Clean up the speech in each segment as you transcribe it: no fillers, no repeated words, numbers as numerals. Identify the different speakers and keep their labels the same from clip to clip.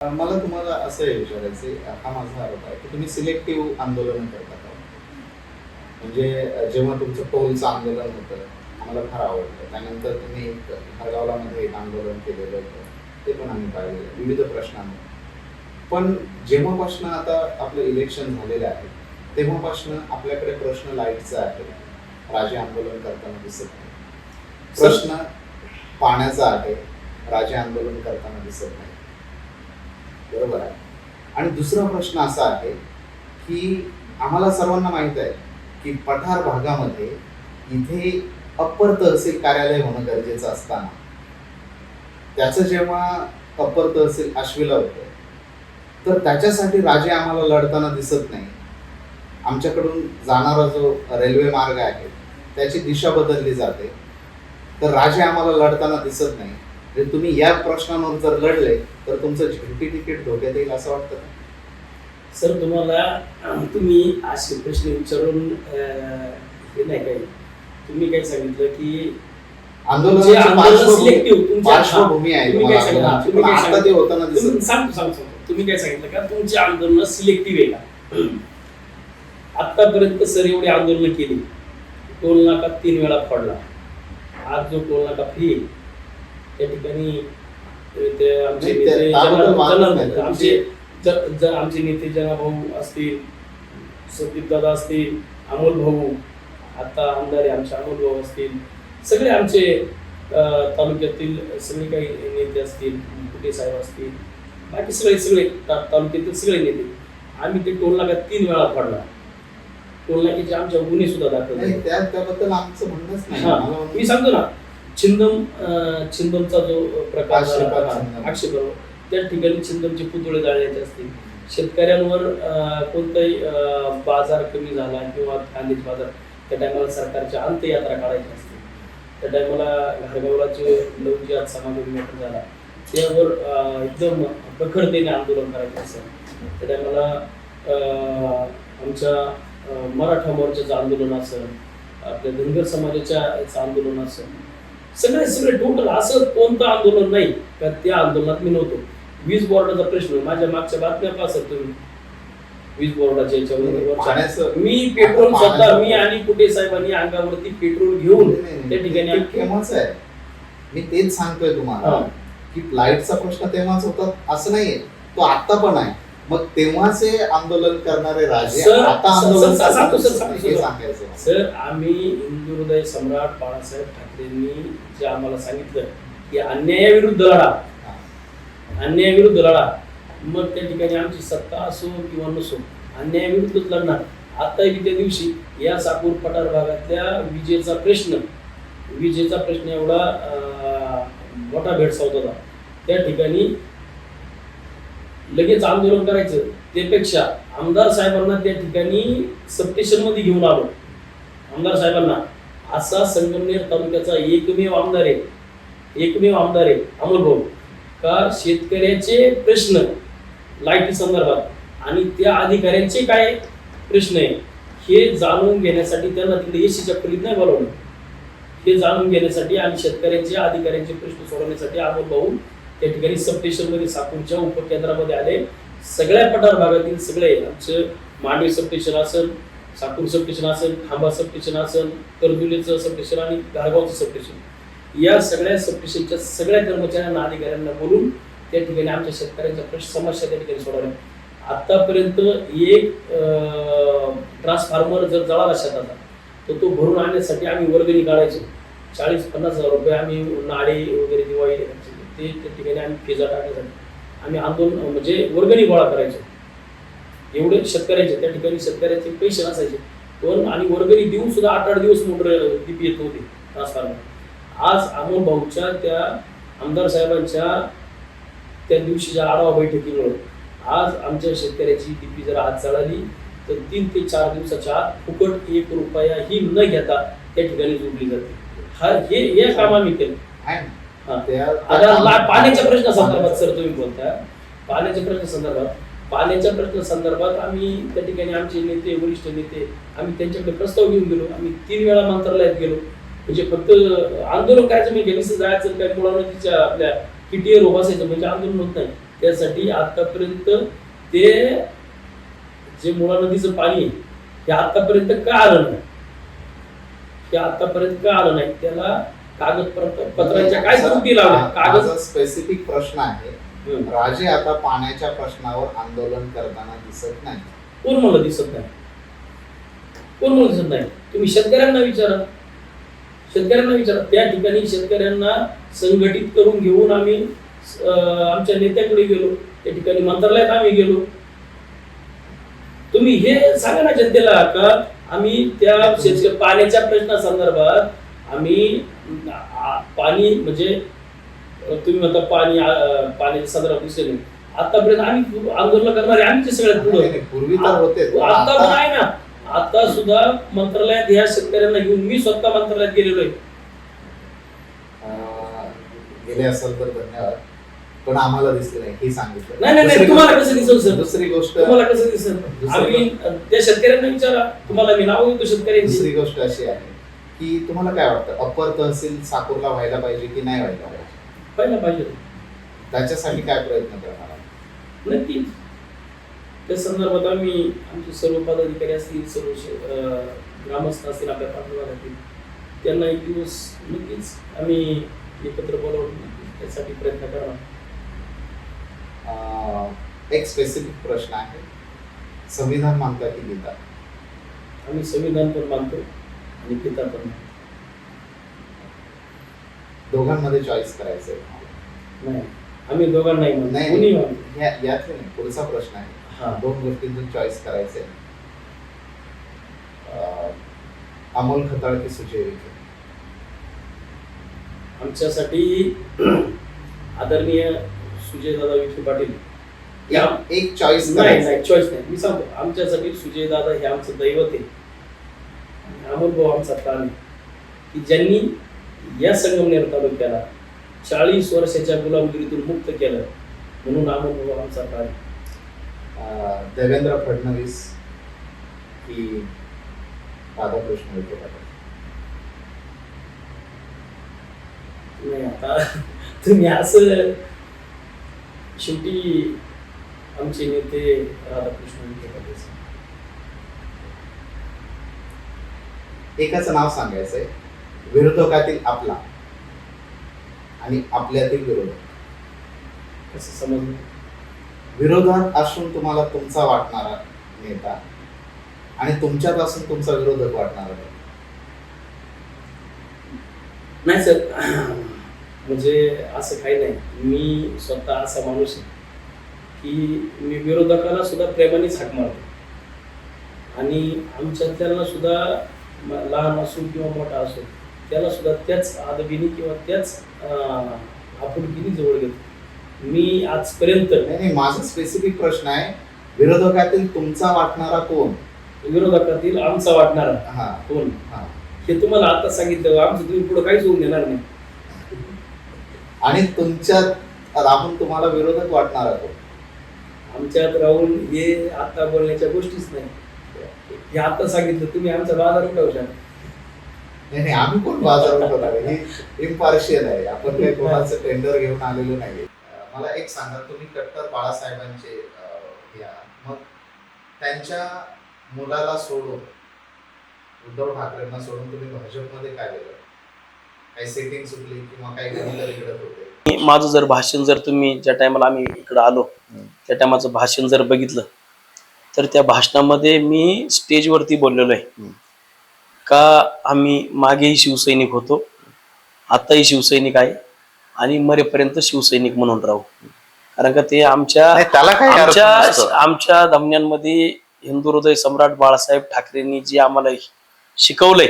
Speaker 1: मला तुम्हाला असं हे विचारायचं हा माझा आरोप आहे की तुम्ही सिलेक्टिव्ह आंदोलन करता का? म्हणजे जेव्हा तुमचं टोलचं आंदोलन होतं आम्हाला फार आवडतं. त्यानंतर तुम्ही एक हरगावलामध्ये एक आंदोलन केलेलं होतं, ते पण आम्ही पाहिलेलं विविध प्रश्नांवर. पण जेव्हापासनं आता आपलं इलेक्शन झालेलं आहे तेव्हापासनं आपल्याकडे प्रश्न लाईटचा आहे, राजे आंदोलन करताना दिसत नाही. प्रश्न पाण्याचा आहे, राजे आंदोलन करताना दिसत नाही. बरोबर आहे. आणि दुसरा प्रश्न असा आहे की आम्हाला सर्वांना माहित आहे की पठार भागामध्ये इथे अप्पर तहसील कार्यालय होणं गरजेचं असताना त्याचं जेव्हा अप्पर तहसील आश्वीला होतं तर त्याच्यासाठी राजे आम्हाला लढताना दिसत नाही. आमच्याकडून जाणारा जो रेल्वे मार्ग आहे त्याची दिशा बदलली जाते, तर राजे आम्हाला लढताना दिसत नाही. म्हणजे तुम्ही या प्रश्नांवर जर लढले तर तुमचं झेडपी तिकीट धोक्यात येईल असं वाटतं का?
Speaker 2: सर, तुम्ही असे प्रश्न विचारून हे नाही काही. तुम्ही काय सांगितलं की
Speaker 1: पार्श्वभूमी आहे,
Speaker 2: तुम्ही काय सांगितलं का तुमची आंदोलन सिलेक्टिव्ह आहे का? आतापर्यंत सर एवढी आंदोलन केली, टोल नाका 3 वेळा फोडला. आज जो टोल नाका फ्री आहे त्या ठिकाणी आमचे नेते जनाभाऊ असतील, संदीप दादा असतील, अमोल भाऊ आता आमदार आहे आमचे अमोल भाऊ असतील, सगळे आमचे तालुक्यातील सगळे काही नेते असतील, कुटे साहेब असतील, बाकी सगळे तालुक्यातील सगळे नेते, आम्ही ते टोल नाका 3 वेळा फोडला. टोल नाक्याचे आमच्या गुन्हे सुद्धा दाखल झाले.
Speaker 1: त्याबद्दल आमचं म्हणणंच नाही.
Speaker 2: मी सांगतो ना, छिंदमचा जो प्रकार आक्षेप त्या ठिकाणी छिंदमचे पुतळे जाळण्याचे असतील, शेतकऱ्यांवर कोणताही बाजार कमी झाला किंवा कांद्याचे बाजार, त्या टायमाला सरकारच्या अंत्ययात्रा काढायची असते. त्या टायमाला घरगावला जे लवजी समागम मॅटर झाला त्यावर एकदम प्रखरतेने आंदोलन करायचं असेल. त्या टायमाला आमच्या मराठा मोर्चाचं आंदोलन असेल, आपल्या धनगर समाजाच्या याचं आंदोलन असेल, सगळे टोटल असं कोणतं आंदोलन नाही का त्या आंदोलनात मी नव्हतो. वीज बोर्डाचा प्रश्न, माझ्या मागच्या बातम्या पाहत तुम्ही, वीज बोर्डाच्या याच्यावर मी पेट्रोल स्वतः मी आणि कुटे साहेबांनी अंगावरती पेट्रोल घेऊन त्या ठिकाणी
Speaker 1: केव्हाच आहे. मी तेच सांगतोय तुम्हाला की लाईटचा प्रश्न तेव्हाच होता असं नाहीये, तो आता पण आहे. मग तेव्हाचे आंदोलन करणारे राजे आता आंदोलन सांगायचं.
Speaker 2: सर, आम्ही हिंदू हृदय सम्राट बाळासाहेब ठाकरेंनी जे आम्हाला सांगितलं की अन्यायाविरुद्ध लढा, अन्यायाविरुद्ध लढा, मग त्या ठिकाणी आमची सत्ता असो किंवा नसो अन्यायाविरुद्धच लढणार. आता त्या दिवशी या साकूर पठार भागातल्या विजेचा प्रश्न एवढा मोठा भेडसावत होता. त्या ठिकाणी लगेच आंदोलन करायचं त्यापेक्षा आमदार साहेबांना त्या ठिकाणी सबस्टेशन मध्ये घेऊन आलो. आमदार साहेबांना असा संगमनेर तालुक्याचा एकमेव आमदार आहे अमोल भाऊ, का शेतकऱ्याचे प्रश्न लाईटी संदर्भात आणि त्या अधिकाऱ्यांचे काय प्रश्न आहे हे जाणून घेण्यासाठी त्यांना तिकडे एसीच्या खोलीत नाही बोलावलं. हे जाणून घेण्यासाठी आणि शेतकऱ्यांचे अधिकाऱ्यांचे प्रश्न सोडवण्यासाठी अमोल भाऊ त्या ठिकाणी सबस्टेशन मध्ये साकूरच्या उपकेंद्रामध्ये आले. सगळ्या पठार भागातील सगळे आमचं मांडवी सबस्टेशन असेल, साकूर सबस्टेशन असेल, खांबा सबस्टेशन असेल, करजुलीचं सबस्टेशन आणि घारगावचं सबस्टेशन, या सगळ्या सबस्टेशनच्या सगळ्या कर्मचाऱ्यांना अधिकाऱ्यांना बोलून त्या ठिकाणी आमच्या शेतकऱ्यांच्या प्रश्न समस्या त्या ठिकाणी सोडवल्या. आतापर्यंत एक ट्रान्सफॉर्मर जर जळाला शेताचा तर तो भरून आणण्यासाठी आम्ही वर्गणी काढायचो. 40-50 हजार रुपये आम्ही नाडे वगैरे दिवाळी ते त्या ठिकाणी आम्ही फेजा टाकण्यासाठी आम्ही आंदोलन म्हणजे वर्गणी गोळा करायचो. एवढे शेतकऱ्यांचे त्या ठिकाणी शेतकऱ्यांचे पैसे नसायचे पण, आणि वर्गणी देऊन सुद्धा 8-8 दिवस मोटर डीपी येत नव्हती ट्रान्सफॉर्मर. आज अमोल भाऊच्या त्या आमदार साहेबांच्या त्या दिवशीच्या आढावा बैठकीमुळे आज आमच्या शेतकऱ्याची डीपी जर आज जळाली तर 3 ते 4 दिवसाच्या आत फुकट 1 रुपया ही न घेता त्या ठिकाणी जोडली जाते. हे काम आम्ही केलं. पाण्याच्या प्रश्नासंदर्भात सर तुम्ही बोलता, पाण्याच्या प्रश्नासंदर्भात आम्ही त्या ठिकाणी आमचे नेते, वरिष्ठ नेते, आम्ही त्यांच्याकडे प्रस्ताव घेऊन गेलो. आम्ही 3 वेळा मंत्रालयात गेलो. म्हणजे फक्त आंदोलन करायचं, मी गेलीस जायचं काय मुळानं तिच्या आपल्या किटीवर बसायचं म्हणजे आंदोलन होत नाही. त्यासाठी आतापर्यंत ते जे मुळा नदीचं पाणी आहे हे आतापर्यंत का आलं नाही, हे आतापर्यंत का आलं नाही, त्याला कागदपत्रांच्या काय त्रुटी लावल्या कागद.
Speaker 1: माझा स्पेसिफिक प्रश्न आहे, राजे आता पाण्याच्या प्रश्नावर आंदोलन करताना दिसत नाही.
Speaker 2: कोण मला दिसत नाही, कोण मला दिसत नाही? तुम्ही शेतकऱ्यांना विचारा, शेतकऱ्यांना विचारा. त्या ठिकाणी शेतकऱ्यांना संघटित करून घेऊन आम्ही आमच्या नेत्याकडे गेलो, त्या ठिकाणी मंत्रालयात आम्ही गेलो. तुम्ही हे सांगा ना जनतेला का आम्ही त्या पाण्याच्या प्रश्नासंदर्भात आम्ही पाणी म्हणजे तुम्ही म्हणता पाण्याच्या संदर्भात दिसेल आतापर्यंत आम्ही आंदोलन करणारे आम्ही सगळ्यात पुढे
Speaker 1: पूर्वी तर होते,
Speaker 2: आता पण आहे ना. आता सुद्धा मंत्रालयात ह्या शेतकऱ्यांना घेऊन मी स्वतः मंत्रालयात गेलेलो आहे.
Speaker 1: गेले असेल तर धन्यवाद, पण आम्हाला दिसले नाही हे सांगितलं.
Speaker 2: नाही तुम्हाला कसं दिसल सर?
Speaker 1: दुसरी गोष्ट
Speaker 2: तुम्हाला कसं दिसल? आम्ही त्या शेतकऱ्यांना विचारा, तुम्हाला मी नाव देतो शेतकऱ्यांची.
Speaker 1: दुसरी गोष्ट अशी आहे की तुम्हाला काय वाटतं, अप्पर तहसील साकूरला व्हायला पाहिजे की नाही व्हायला पाहिजे?
Speaker 2: व्हायला पाहिजे.
Speaker 1: त्याच्यासाठी काय प्रयत्न करणार?
Speaker 2: नक्कीच त्या संदर्भात आम्ही आमचे सर्व पदाधिकारी असतील, सर्व ग्रामस्थ असतील आपल्या पाठोपाठातील, त्यांना एक दिवस नक्कीच आम्ही एकत्र बोलावून त्यासाठी प्रयत्न करणार.
Speaker 1: एक स्पेसिफिक प्रश्न आहे, संविधान मानता की गीता?
Speaker 2: आम्ही संविधान पण मानतो आणि गीता पण मानतो.
Speaker 1: दोघांमध्ये चॉईस करायचंय?
Speaker 2: नाही, आम्ही दोघांनाही मानतो. कोणी मानतो
Speaker 1: यातले नाही. पुढचा प्रश्न आहे, दोन गोष्टींचं चॉईस करायचंय, अमोल खताळ की सुजय विखे?
Speaker 2: आमच्यासाठी आदरणीय सुजयदादा विखे पाटील.
Speaker 1: एक चॉईस
Speaker 2: नाही चॉईस नाही, मी सांगतो आमच्यासाठी सुजयदादा हे आमचं दैवत आहे, अमोल भाऊ आमचा प्राण आहे, की ज्यांनी या संगमनेर तालुक्याला 40 वर्षाच्या गुलामगिरीतून मुक्त केलं, म्हणून अमोल भाऊ आमचा प्राण आहे.
Speaker 1: देवेंद्र फडणवीस की राधाकृष्ण विखे पाटील?
Speaker 2: नाही, आता तुम्ही असं, शेवटी आमचे नेते राधाकृष्ण विखे पाटील.
Speaker 1: एकाचं नाव सांगायचंय, विरोधकातील आपला आणि आपल्यातील विरोधक.
Speaker 2: कसं समजलं?
Speaker 1: विरोधात असून तुम्हाला तुमचा वाटणारा नेता आणि तुमच्यात असून तुमचा विरोधक वाटणारा नेता.
Speaker 2: नाही सर, म्हणजे असं काही नाही. मी स्वतः असा माणूस आहे की मी विरोधकाला सुद्धा प्रेमानेच हाक मारतो आणि आमच्यातल्याला सुद्धा लहान असो किंवा मोठा असो त्याला सुद्धा त्याच आदबीने किंवा त्याच आपुलकीने जवळ घेतो. मी आजपर्यंत
Speaker 1: नाही, माझा स्पेसिफिक प्रश्न आहे, विरोधकातील तुमचा वाटणारा कोण?
Speaker 2: विरोधकातील आमचा वाटणारा कोण हे तुम्हाला आता सांगितलं. आमचं तुम्ही पुढे काहीच होऊन देणार नाही.
Speaker 1: आणि तुमच्यात राहून तुम्हाला विरोधक वाटणारा कोण?
Speaker 2: आमच्यात राहून हे आता बोलण्याच्या गोष्टीच नाही. हे आता सांगितलं, तुम्ही आमचा बाजार उठवशाल.
Speaker 1: नाही, आम्ही कोण बाजार उठवणार? हे इम्पार्शियल आहे, आपण काही कोणाचं टेंडर घेऊन आलेलो नाही. मला एक सांगा, तुम्ही कट्टर बाळासाहेबांचे मग त्यांच्या मुलाला सोडून, उद्धव ठाकरेंना सोडून तुम्ही भाजपमध्ये काय केलं? काही सेटिंग सुटली किंवा काही गणित बिघडत होते?
Speaker 2: माझं जर भाषण जर तुम्ही ज्या टायमाला आम्ही इकडं आलो त्या टायमाचं भाषण जर बघितलं तर त्या भाषणामध्ये मी स्टेजवरती बोललेलो आहे का आम्ही मागेही शिवसैनिक होतो, आताही शिवसैनिक आहे आणि मरेपर्यंत शिवसैनिक म्हणून राहू. कारण का ते आमच्या धमन्यांमध्ये हिंदू हृदय सम्राट बाळासाहेब ठाकरेंनी जे आम्हाला शिकवलंय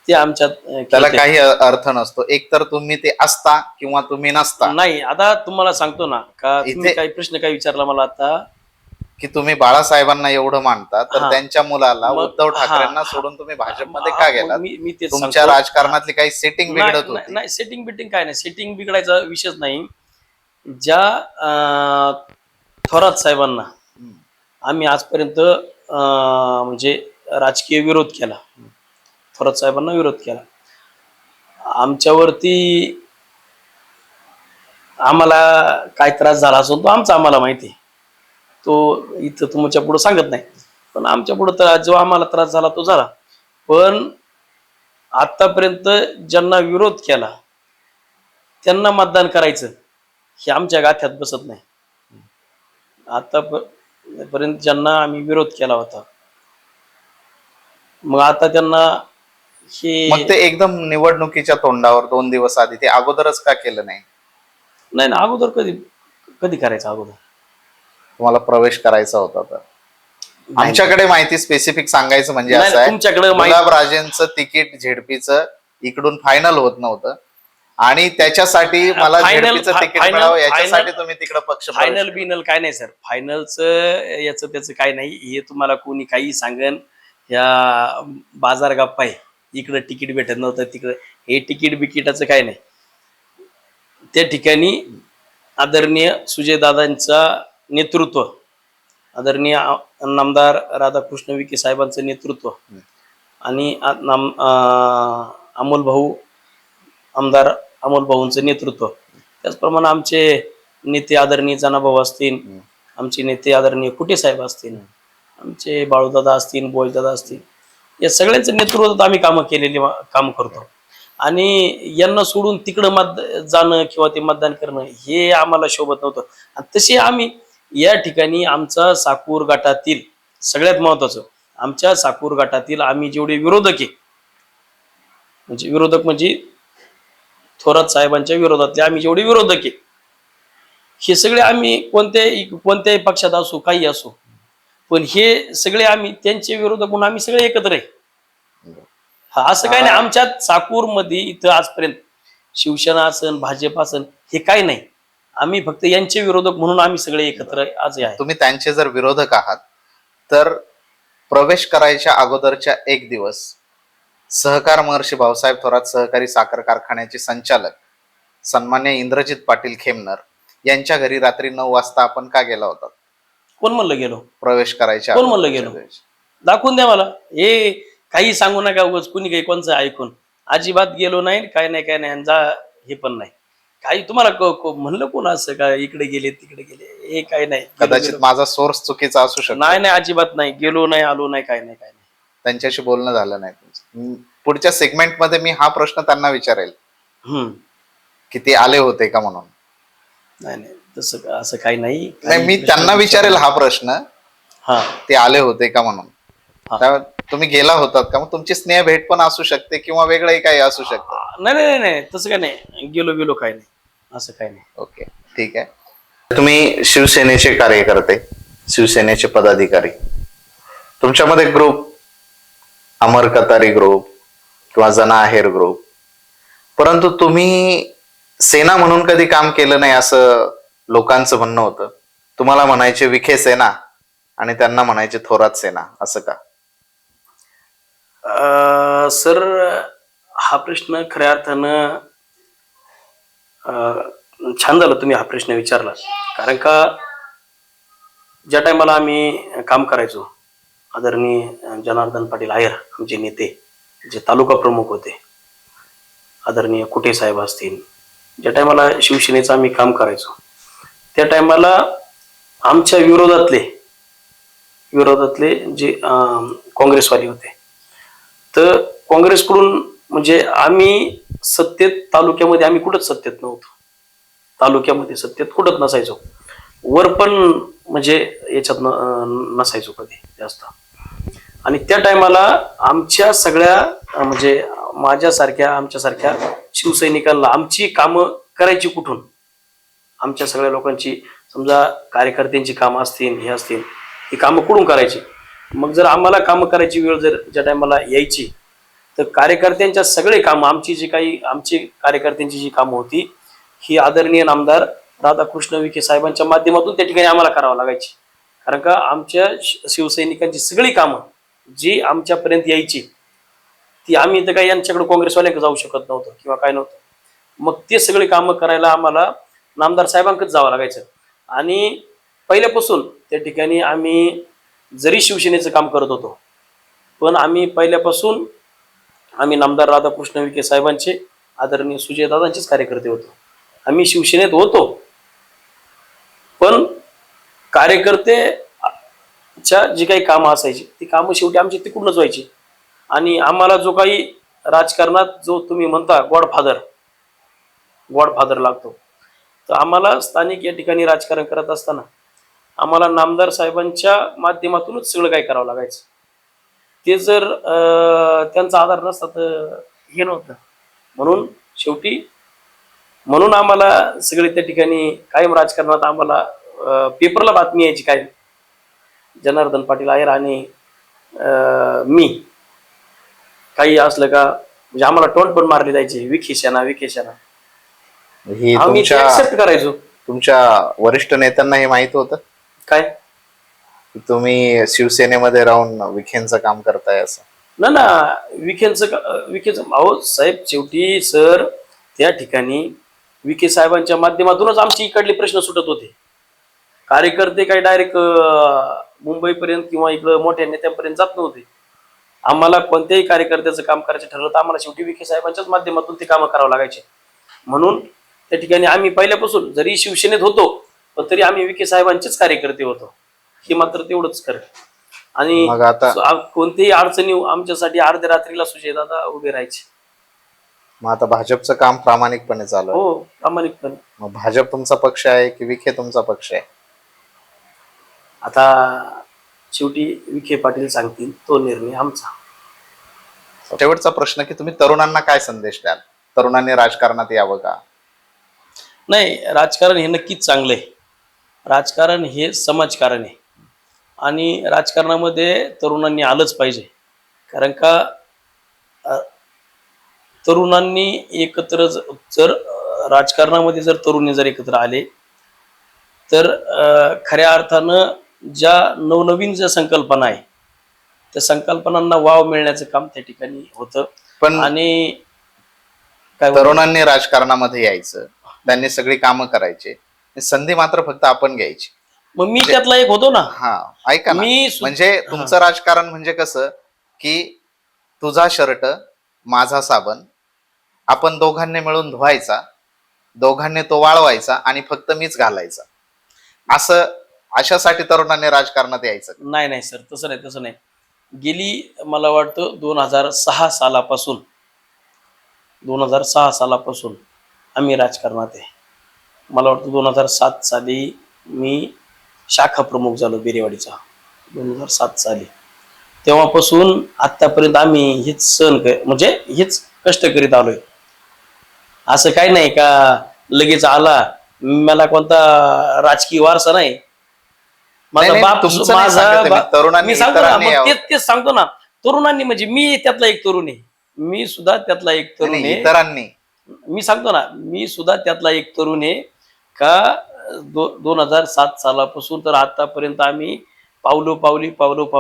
Speaker 2: ते आमच्यात
Speaker 3: त्याला काही अर्थ नसतो. एक तर तुम्ही ते असता किंवा तुम्ही नसता.
Speaker 2: नाही, आता तुम्हाला सांगतो ना का तुम्ही काही प्रश्न काय विचारला मला आता
Speaker 3: की तुम्ही बाळासाहेबांना एवढं मानता तर त्यांच्या मुलाला उद्धव ठाकरेंना सोडून तुम्ही भाजपमध्ये का गेलात? तुमच्या राजकारणातली काही सेटिंग बिघडत होती?
Speaker 2: नाही, सेटिंग बिटिंग काय नाही, सेटिंग बिघडायचा विषयच नाही. ज्या थोरात साहेबांना आम्ही आजपर्यंत म्हणजे राजकीय विरोध केला, थोरात साहेबांना विरोध केला, आमच्यावरती आम्हाला काय त्रास झाला असेल तो आमचा आम्हाला माहिती आहे. तो इथं तुमच्या पुढे सांगत नाही, पण आमच्या पुढे जो आम्हाला त्रास झाला तो झाला. पण आतापर्यंत ज्यांना विरोध केला त्यांना मतदान करायचं हे आमच्या गाथ्यात बसत नाही. आतापर्यंत ज्यांना आम्ही विरोध केला होता, मग आता त्यांना
Speaker 3: मग
Speaker 2: हे
Speaker 3: ते एकदम निवडणुकीच्या तोंडावर 2 दिवस आधी ते अगोदरच का केलं नाही?
Speaker 2: नाही ना, अगोदर कधी कधी करायचं अगोदर?
Speaker 3: तुम्हाला प्रवेश करायचा होता तर आमच्याकडे माहिती स्पेसिफिक सांगायचं म्हणजे
Speaker 2: नाही,
Speaker 3: असं आहे,
Speaker 2: तुमच्याकडे
Speaker 3: गुलाबराजेंचं तिकीट झेडपीचं इकडून फायनल होत नव्हतं आणि त्याच्यासाठी मला झेडपीचं तिकीट मिळावं याच्यासाठी तुम्ही तिकडे पक्ष
Speaker 2: फायनल बिनल काय नाही सर. फायनलचं याचं त्याचं काय नाही. हे तुम्हाला कोणी काही सांगन, ह्या बाजार गप्पा आहे. इकडं तिकीट भेटत नव्हतं, तिकडं हे तिकीट बिकीटाचं काय नाही. त्या ठिकाणी आदरणीय सुजयदादांचा नेतृत्व, आदरणीय नामदार राधाकृष्ण विखे साहेबांचं नेतृत्व आणि आमदार अमोल भाऊंचं नेतृत्व, त्याचप्रमाणे आमचे नेते आदरणीय जनाभाऊ असतील, आमचे नेते आदरणीय कुटे साहेब असतील, आमचे बाळूदादा असतील, बोलदादा असतील, या सगळ्यांचं नेतृत्वात आम्ही काम करतो. आणि यांना सोडून तिकडं जाणं किंवा ते मतदान करणं हे आम्हाला शोभत नव्हतं. आणि तसे आम्ही या ठिकाणी आमचा साकूर गटातील सगळ्यात महत्वाचं, आमच्या साकूर गटातील आम्ही जेवढे विरोधक आहे, म्हणजे थोरात साहेबांच्या विरोधातले आम्ही जेवढे विरोधक आहे, हे सगळे आम्ही कोणत्याही पक्षात असू, काही असू, पण हे सगळे आम्ही त्यांचे विरोधक म्हणून आम्ही सगळे एकत्र आहे. हा, असं काही नाही आमच्यात साकूर मध्ये इथं आजपर्यंत शिवसेना असन, भाजप असन, हे काही नाही. आम्ही फक्त यांचे विरोधक म्हणून आम्ही सगळे एकत्र आज आहे.
Speaker 3: तुम्ही त्यांचे जर विरोधक आहात तर प्रवेश करायच्या अगोदरच्या 1 दिवस सहकार महर्षी भाऊसाहेब थोरात सहकारी साखर कारखान्याचे संचालक सन्मान्य इंद्रजित पाटील खेमनर यांच्या घरी रात्री 9 वाजता आपण का गेला होता?
Speaker 2: कोण म्हणलं गेलो?
Speaker 3: प्रवेश करायच्या
Speaker 2: कोण म्हणलं गेलो? दाखवून द्या मला. हे काही सांगू नका उगाच, कुणी काही कोणचं ऐकून. अजिबात गेलो नाही, काय नाही आणि जा हे पण नाही. काही तुम्हाला म्हणलं कोण असं का इकडे गेले तिकडे गेले, हे काय नाही.
Speaker 3: कदाचित माझा सोर्स चुकीचा असू शकतो.
Speaker 2: नाही, अजिबात नाही. गेलो नाही, आलो नाही, काय नाही.
Speaker 3: त्यांच्याशी बोलणं झालं नाही तुमचं. पुढच्या सेगमेंट मध्ये मी हा प्रश्न त्यांना विचारेल की ते आले होते का म्हणून.
Speaker 2: नाही तसं असं काही नाही.
Speaker 3: मी त्यांना विचारेल हा प्रश्न,
Speaker 2: हा,
Speaker 3: ते आले होते का म्हणून. तुम्ही गेला होतात का? मग तुमची स्नेह भेट पण असू शकते किंवा वेगळंही काही असू शकतं.
Speaker 2: नाही तसं काय नाही. गेलो काय नाही, असं काही नाही.
Speaker 3: ओके, ठीक आहे. तुम्ही शिवसेनेचे कार्यकर्ते, शिवसेनेचे पदाधिकारी, तुमच्यामध्ये ग्रुप अमर कतारी ग्रुप किंवा जना आहेर ग्रुप, परंतु तुम्ही सेना म्हणून कधी काम केलं नाही असं लोकांचं म्हणणं होतं. तुम्हाला म्हणायचे विखे सेना आणि त्यांना म्हणायचे थोरात सेना, असं का?
Speaker 2: सर, हा प्रश्न खऱ्या अर्थानं छान झालं तुम्ही हा प्रश्न विचारला. कारण का ज्या टायमाला आम्ही काम करायचो, आदरणीय जनार्दन पाटील आहेर आमचे नेते, जे तालुका प्रमुख होते, आदरणीय कुटे साहेब असतील, ज्या टायमाला शिवसेनेचं आम्ही काम करायचो, त्या टायमाला आमच्या विरोधातले जे काँग्रेसवाले होते, तर काँग्रेसकडून म्हणजे आम्ही सत्तेत तालुक्यामध्ये आम्ही कुठंच सत्तेत नव्हतो. तालुक्यामध्ये सत्तेत कुठंच नसायचो. वर पण म्हणजे याच्यात नसायचो कधी जास्त. आणि त्या टायमाला आमच्या सगळ्या म्हणजे आमच्यासारख्या शिवसैनिकांना आमची कामं करायची कुठून? आमच्या सगळ्या लोकांची समजा कार्यकर्त्यांची कामं असतील, हे असतील, ही कामं कुठून करायची? मग जर आम्हाला कामं करायची वेळ जर ज्या टायमाला यायची, तर कार्यकर्त्यांच्या सगळे कामं आमची कार्यकर्त्यांची जी कामं होती, ही आदरणीय नामदार राधाकृष्ण विखे साहेबांच्या माध्यमातून त्या ठिकाणी आम्हाला करावं लागायची. कारण का आमच्या शिवसैनिकांची सगळी कामं जी आमच्यापर्यंत यायची, ती आम्ही तर काही यांच्याकडे काँग्रेसवाल्यांकडे जाऊ शकत नव्हतो किंवा काय नव्हतं. मग ते सगळे कामं करायला आम्हाला नामदार साहेबांकडेच जावं लागायचं. आणि पहिल्यापासून त्या ठिकाणी आम्ही जरी शिवसेनेचं काम करत होतो, पण आम्ही पहिल्यापासून नामदार राधाकृष्ण विखे साहेबांचे, आदरणीय सुजयदादांचेच कार्यकर्ते होतो. आम्ही शिवसेनेत होतो, पण कार्यकर्तेच्या जी काही कामं असायची ती कामं शेवटी आमची तिकडूनच व्हायची. आणि आम्हाला जो काही राजकारणात जो तुम्ही म्हणता गॉडफादर लागतो, तर आम्हाला स्थानिक या ठिकाणी राजकारण करत असताना आम्हाला नामदार साहेबांच्या माध्यमातूनच सगळं काही करावं लागायचं. ते जर त्यांचा आधार नसता तर हे नव्हतं. म्हणून आम्हाला सगळे त्या ठिकाणी कायम राजकारणात आम्हाला पेपरला बातमी यायची काय, जनार्दन पाटील आहेर आणि मी काही असलं का म्हणजे आम्हाला टोन पण मारली जायची, विखे सेना
Speaker 3: ही
Speaker 2: आम्ही ते accept करायचो.
Speaker 3: तुमच्या वरिष्ठ नेत्यांना हे माहित होतं
Speaker 2: काय
Speaker 3: की तुम्ही शिवसेनेमध्ये राहून विखेंचं काम करताय असं?
Speaker 2: ना विखेचं अहो साहेब, शेवटी सर त्या ठिकाणी विखे साहेबांच्या माध्यमातूनच आमची इकडले प्रश्न सुटत होते. कार्यकर्ते काही डायरेक्ट मुंबईपर्यंत किंवा इकडं मोठ्या नेत्यांपर्यंत जात नव्हते. आम्हाला कोणत्याही कार्यकर्त्याचं काम करायचं ठरलं तर आम्हाला शेवटी विखे साहेबांच्याच माध्यमातून ते कामं करावं लागायचे. म्हणून त्या ठिकाणी आम्ही पहिल्यापासून जरी शिवसेनेत होतो पण तरी आम्ही विखे साहेबांचेच कार्यकर्ते होतो, हे मात्र तेवढंच खरं. आणि
Speaker 3: मग आता
Speaker 2: कोणतीही अडचणी आमच्यासाठी अर्ध्या रात्रीला सुजयदादा उभे राहायचे.
Speaker 3: मग आता भाजपचं काम प्रामाणिकपणे चालू आहे.
Speaker 2: हो, प्रामाणिकपणे.
Speaker 3: मग भाजप तुमचा पक्ष आहे की विखे तुमचा पक्ष आहे?
Speaker 2: आता शेवटी विखे पाटील सांगतील तो निर्णय आमचा.
Speaker 3: शेवटचा प्रश्न की तुम्ही तरुणांना काय संदेश द्याल? तरुणांनी राजकारणात यावं का?
Speaker 2: नाही, राजकारण हे नक्कीच चांगलं आहे. राजकारण हे समाजकारण आहे आणि राजकारणामध्ये तरुणांनी आलंच पाहिजे. कारण का तरुणांनी एकत्र जर राजकारणामध्ये जर तरुणी जर एकत्र आले तर खऱ्या अर्थानं ज्या नवनवीन ज्या संकल्पना आहे त्या संकल्पनांना वाव मिळण्याचं काम त्या ठिकाणी होतं.
Speaker 3: पण
Speaker 2: आणि काय
Speaker 3: तरुणांनी राजकारणामध्ये यायचं, त्यांनी सगळी कामं करायची, संधी मात्र फक्त आपण घ्यायची.
Speaker 2: मग मी त्यातला एक होतो ना.
Speaker 3: हा, ऐका ना,
Speaker 2: मी
Speaker 3: म्हणजे तुमचं राजकारण म्हणजे कसं की तुझा शर्ट माझा साबण, आपण दोघांनी मिळून धुवायचा, दोघांनी तो वाळवायचा आणि फक्त मीच घालायचा, असं अशासाठी तरुणांनी राजकारणात यायचं.
Speaker 2: नाही सर, तसं नाही. गेली मला वाटतं 2006 सालापासून आम्ही राजकारणात आहे. मला वाटतं 2007 साली मी शाखा प्रमुख झालो बेरेवाडीचा. 2007 साली तेव्हापासून आतापर्यंत आम्ही हेच हेच कष्ट करीत आलोय. असं काही नाही का लगेच आला, मला कोणता राजकीय वारसा नाही. माझा बाप मी सांगतो ना, मग तेच सांगतो ना, तरुणांनी म्हणजे मी त्यातला एक तरुण आहे. मी सुद्धा त्यातला एक तरुण आहे.
Speaker 3: इतरांनी
Speaker 2: मी सांगतो ना, मी सुद्धा त्यातला एक तरुण आहे का 2007 सालापासून तर आतापर्यंत आम्ही पावलो